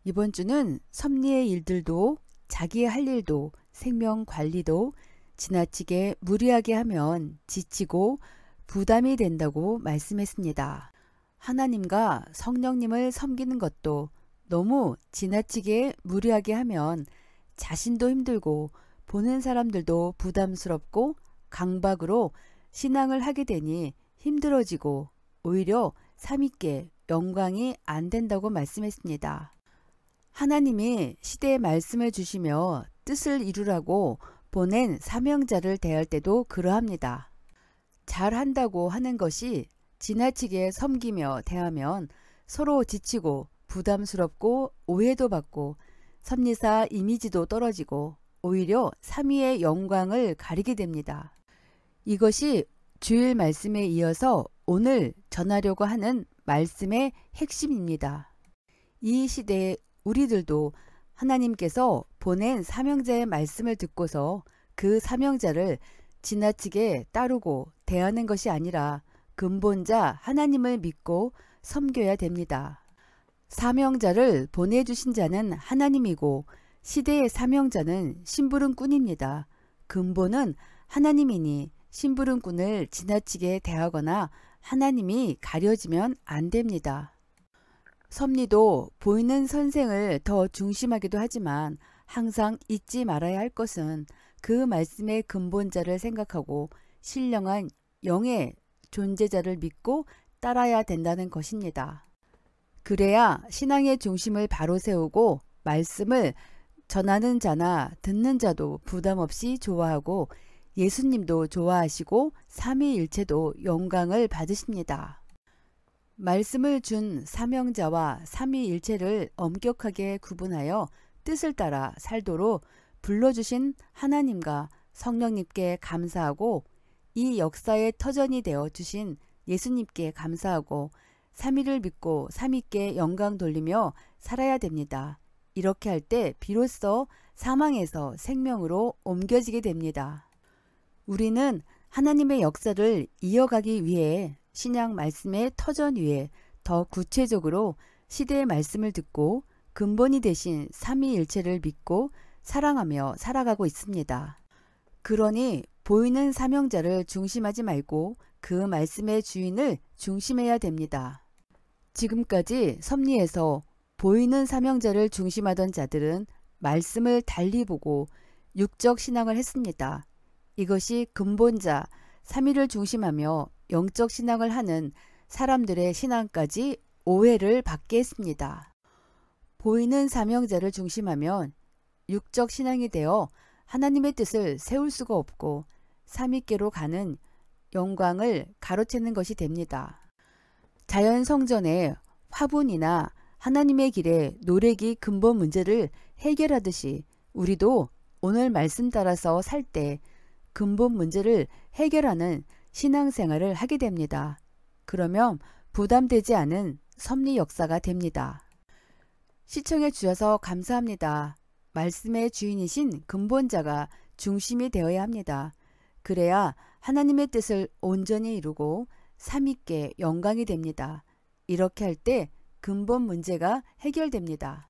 이번 주는 섭리의 일들도 자기의 할 일도 생명 관리도 지나치게 무리하게 하면 지치고 부담이 된다고 말씀했습니다. 하나님과 성령님을 섬기는 것도 너무 지나치게 무리하게 하면 자신도 힘들고 보는 사람들도 부담스럽고 강박으로 신앙을 하게 되니 힘들어지고 오히려 삼위께 영광이 안 된다고 말씀했습니다. 하나님이 시대에 말씀을 주시며 뜻을 이루라고 보낸 사명자를 대할 때도 그러합니다. 잘한다고 하는 것이 지나치게 섬기며 대하면 서로 지치고 부담스럽고 오해도 받고 섭리사 이미지도 떨어지고 오히려 삼위의 영광을 가리게 됩니다. 이것이 주일 말씀에 이어서 오늘 전하려고 하는 말씀의 핵심입니다. 이 시대에 우리들도 하나님께서 보낸 사명자의 말씀을 듣고서 그 사명자를 지나치게 따르고 대하는 것이 아니라 근본자 하나님을 믿고 섬겨야 됩니다. 사명자를 보내주신 자는 하나님이고 시대의 사명자는 심부름꾼입니다. 근본은 하나님이니 심부름꾼을 지나치게 대하거나 하나님이 가려지면 안 됩니다. 섭리도 보이는 선생을 더 중심하기도 하지만 항상 잊지 말아야 할 것은 그 말씀의 근본자를 생각하고 신령한 영의 존재자를 믿고 따라야 된다는 것입니다. 그래야 신앙의 중심을 바로 세우고 말씀을 전하는 자나 듣는 자도 부담 없이 좋아하고 예수님도 좋아하시고 삼위일체도 영광을 받으십니다. 말씀을 준 사명자와 삼위일체를 엄격하게 구분하여 뜻을 따라 살도록 불러주신 하나님과 성령님께 감사하고 이 역사의 터전이 되어 주신 예수님께 감사하고 삼위를 믿고 삼위께 영광 돌리며 살아야 됩니다. 이렇게 할 때 비로소 사망에서 생명으로 옮겨지게 됩니다. 우리는 하나님의 역사를 이어가기 위해 신약 말씀의 터전 위에 더 구체적으로 시대의 말씀을 듣고 근본이 되신 삼위일체를 믿고 사랑하며 살아가고 있습니다. 그러니 보이는 사명자를 중심하지 말고 그 말씀의 주인을 중심해야 됩니다. 지금까지 섭리에서 보이는 사명자를 중심하던 자들은 말씀을 달리 보고 육적 신앙을 했습니다. 이것이 근본자 삼위를 중심하며 영적 신앙을 하는 사람들의 신앙까지 오해를 받게 했습니다. 보이는 사명자를 중심하면 육적 신앙이 되어 하나님의 뜻을 세울 수가 없고 삼위께로 가는 영광을 가로채는 것이 됩니다. 자연 성전의 화분이나 하나님의 길에 노래기 근본 문제를 해결하듯이 우리도 오늘 말씀 따라서 살 때 근본 문제를 해결하는 신앙생활을 하게 됩니다. 그러면 부담되지 않은 섭리 역사가 됩니다. 시청해 주셔서 감사합니다. 말씀의 주인이신 근본자가 중심이 되어야 합니다. 그래야 하나님의 뜻을 온전히 이루고 삼위께 영광이 됩니다. 이렇게 할 때 근본 문제가 해결됩니다.